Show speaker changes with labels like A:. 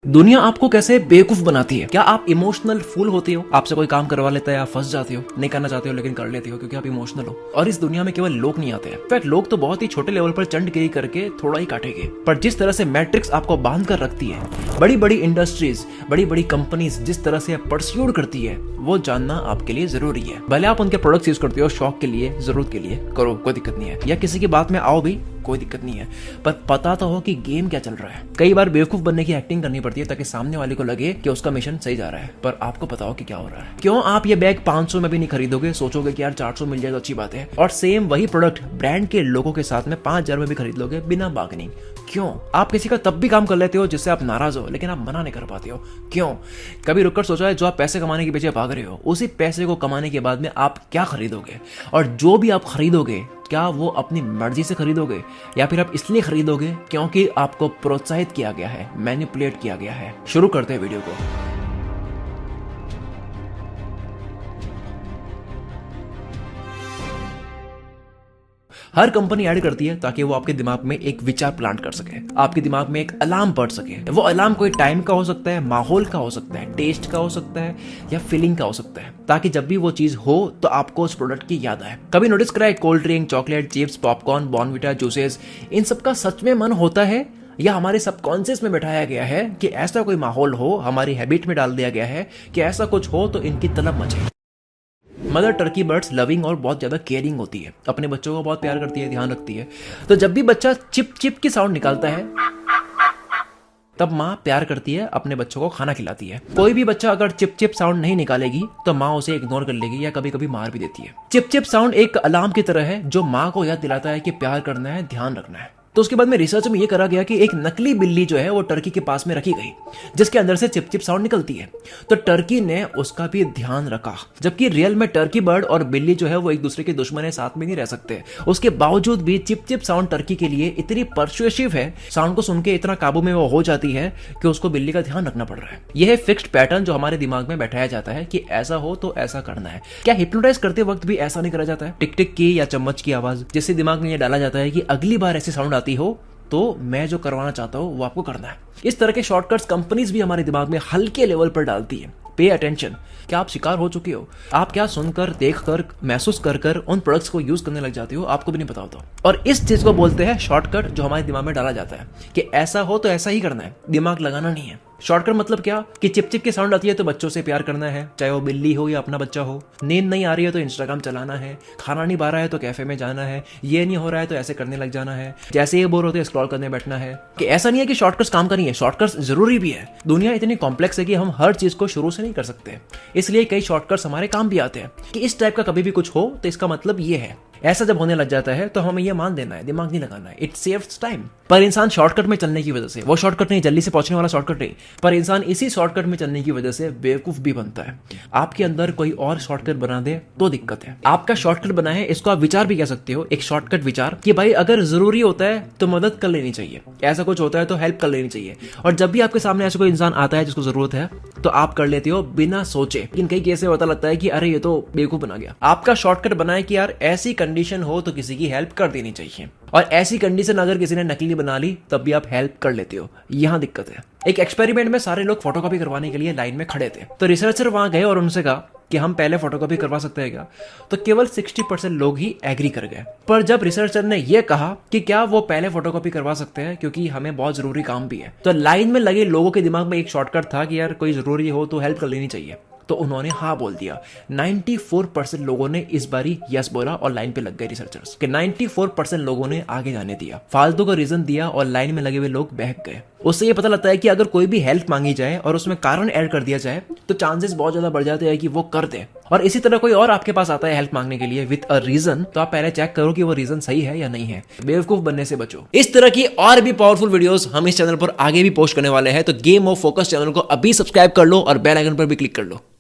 A: दुनिया आपको कैसे बेवकूफ बनाती है। क्या आप इमोशनल फूल होते हो, आपसे कोई काम करवा लेता है, आप फंस जाते हो, नहीं करना चाहते हो लेकिन कर लेते हो क्योंकि आप इमोशनल हो। और इस दुनिया में केवल लोग नहीं आते हैं, इनफैक्ट लोग तो बहुत ही छोटे लेवल पर चंडगिरी करके थोड़ा ही काटेंगे, पर जिस तरह से मैट्रिक्स आपको बांध कर रखती है, बड़ी बड़ी इंडस्ट्रीज, बड़ी बड़ी कंपनीज जिस तरह से परस्यूड करती है, वो जानना आपके लिए जरूरी है। भले आप उनके प्रोडक्ट्स यूज करते हो शौक के लिए, जरूरत के लिए, करो, कोई दिक्कत नहीं है, या किसी की बात में आओ भी, कोई दिक्कत नहीं है, पर पता तो हो कि गेम क्या चल रहा है। कई बार बेवकूफ बनने की एक्टिंग करनी पड़ती है ताकि सामने वाले को लगे कि उसका मिशन सही जा रहा है, पर आपको पता हो कि क्या हो रहा है। क्यों आप ये बैग 500 में भी नहीं खरीदोगे, सोचोगे कि यार 400 मिल जाए तो अच्छी बात है, और सेम वही प्रोडक्ट ब्रांड के लोगों के साथ में 5000 में भी खरीद लोगे बिना बार्गेनिंग। क्यों आप किसी का तब भी काम कर लेते हो जिससे आप नाराज हो, लेकिन आप मना नहीं कर पाते हो। क्यों कभी रुककर सोचा है, जो आप पैसे कमाने के पीछे भाग रहे हो, उसी पैसे को कमाने के बाद में आप क्या खरीदोगे, और जो भी आप खरीदोगे क्या वो अपनी मर्जी से खरीदोगे या फिर आप इसलिए खरीदोगे क्योंकि आपको प्रोत्साहित किया गया है, मैनिपुलेट किया गया है। शुरू करते हैं वीडियो को। हर कंपनी ऐड करती है ताकि वो आपके दिमाग में एक विचार प्लांट कर सके, आपके दिमाग में एक अलार्म पड़ सके। वो अलार्म कोई टाइम का हो सकता है, माहौल का हो सकता है, टेस्ट का हो सकता है, या फीलिंग का हो सकता है, ताकि जब भी वो चीज हो तो आपको उस प्रोडक्ट की याद आए। कभी नोटिस करा है, cold drink, chocolate, chips, popcorn, Bournvita, juices, इन सब का सच में मन होता है या हमारे सबकॉन्शियस में बैठाया गया है कि ऐसा कोई माहौल हो, हमारी हैबिट में डाल दिया गया है कि ऐसा कुछ हो तो इनकी तलब मचे। मदर टर्की बर्ड्स लविंग और बहुत ज्यादा केयरिंग होती है, अपने बच्चों को बहुत प्यार करती है, ध्यान रखती है। तो जब भी बच्चा चिप चिप की साउंड निकालता है तब माँ प्यार करती है, अपने बच्चों को खाना खिलाती है। कोई भी बच्चा अगर चिप चिप साउंड नहीं निकालेगी तो माँ उसे इग्नोर कर लेगी या कभी कभी मार भी देती है। चिप चिप साउंड एक अलार्म की तरह है जो माँ को याद दिलाता है कि प्यार करना है, ध्यान रखना है। तो उसके बाद में रिसर्च में यह करा गया कि एक नकली बिल्ली जो है वो टर्की के पास में रखी गई जिसके अंदर से चिप चिप साउंड निकलती है, तो टर्की ने उसका भी ध्यान रखा। जबकि रियल में टर्की बर्ड और बिल्ली जो है वो एक दूसरे के दुश्मन है, साथ में नहीं रह सकते। उसके बावजूद भी चिप चिप साउंड टर्की के लिए इतनी परसुएसिव है, साउंड को सुन के इतना काबू में वो हो जाती है कि उसको बिल्ली का ध्यान रखना पड़ रहा है। यह है फिक्स्ड पैटर्न जो हमारे दिमाग में बैठाया जाता है कि ऐसा हो तो ऐसा करना है। क्या हिप्नोटाइज करते वक्त भी ऐसा नहीं करा जाता है? टिक टिक की या चम्मच की आवाज, जिससे दिमाग में यह डाला जाता है कि अगली बार ऐसी साउंड आती हो तो मैं जो करवाना चाहता हूं वो आपको करना है। इस तरह के शॉर्टकट्स कंपनीज भी हमारे दिमाग में हल्के लेवल पर डालती है। Pay attention. क्या आप शिकार हो चुके हो? आप क्या सुनकर, देखकर, महसूस कर कर उन प्रोडक्ट्स को यूज करने लग जाते हो, आपको भी नहीं पता होता। और इस चीज को बोलते हैं शॉर्टकट, जो हमारे दिमाग में डाला जाता है कि ऐसा हो तो ऐसा ही करना है, दिमाग लगाना नहीं है। शॉर्टकट मतलब क्या कि चिप चिप की साउंड आती है तो बच्चों से प्यार करना है, चाहे वो बिल्ली हो या अपना बच्चा हो। नींद नहीं आ रही है तो इंस्टाग्राम चलाना है, खाना नहीं पा रहा है तो कैफे में जाना है, ये नहीं हो रहा है तो ऐसे करने लग जाना है, जैसे ये बोर होते स्क्रॉल करने बैठना है। कि ऐसा नहीं है कि शॉर्टकट्स काम करिए, शॉर्टकट्स जरूरी भी है। दुनिया इतनी कॉम्प्लेक्स है कि हम हर चीज को शुरू से नहीं कर सकते, इसलिए कई शॉर्टकट्स हमारे काम भी आते हैं कि इस टाइप का कभी भी कुछ हो तो इसका मतलब ये है। ऐसा जब होने लग जाता है तो हमें ये मान देना है, दिमाग नहीं लगाना है, इट सेव्स टाइम। पर इंसान शॉर्टकट में चलने की वजह से, वो शॉर्टकट नहीं, जल्दी से पहुंचने वाला शॉर्टकट नहीं, पर इंसान इसी शॉर्टकट में चलने की वजह से बेवकूफ भी बनता है। आपके अंदर कोई और शॉर्टकट बना दे तो दिक्कत है। आपका शॉर्टकट बना है, इसको आप विचार भी कह सकते हो, एक शॉर्टकट विचार कि भाई अगर जरूरी होता है तो मदद कर लेनी चाहिए, ऐसा कुछ होता है तो हेल्प कर लेनी चाहिए। और जब भी आपके सामने ऐसा कोई इंसान आता है जिसको जरूरत है तो आप कर लेते हो बिना सोचे। लेकिन कई केस में पता लगता है कि अरे ये तो बेवकूफ बना गया। आपका शॉर्टकट बना है कि यार ऐसी कंडीशन हो तो किसी की हेल्प कर देनी चाहिए, और ऐसी कंडीशन अगर किसी ने नकली बना ली तब भी आप हेल्प कर लेते हो। यहां दिक्कत है। एक एक्सपेरिमेंट में सारे लोग फोटोकॉपी करवाने के लिए लाइन में खड़े थे, तो रिसर्चर वहां गए और उनसे कहा कि हम पहले फोटोकॉपी करवा सकते हैं क्या? तो केवल 60% लोग ही एग्री कर गए। पर जब रिसर्चर ने यह कहा कि क्या वो पहले फोटोकॉपी करवा सकते हैं क्योंकि हमें बहुत जरूरी काम भी है, तो लाइन में लगे लोगों के दिमाग में एक शॉर्टकट था कि यार कोई जरूरी हो तो हेल्प कर लेनी चाहिए, तो उन्होंने हाँ बोल दिया। 94% लोगों ने इस बारी यस बोला और लाइन पे लग गए रिसर्चर्स कि 94% लोगों ने आगे जाने दिया, फालतू का रीजन दिया और लाइन में लगे हुए लोग बहक गए। उससे ये पता लगता है कि अगर कोई भी हेल्प मांगी जाए और उसमें कारण ऐड कर दिया जाए तो चांसेस बहुत ज्यादा बढ़ जाते हैं कि वो कर दे। और इसी तरह कोई और आपके पास आता है हेल्प मांगने के लिए विद अ रीजन, तो आप पहले चेक करो कि वो रीजन सही है या नहीं है। बेवकूफ बनने से बचो। इस तरह की और भी पावरफुल वीडियोस हम इस चैनल पर आगे भी पोस्ट करने वाले हैं, तो गेम ऑफ फोकस चैनल को अभी सब्सक्राइब कर लो और बेल आइकन पर भी क्लिक कर लो।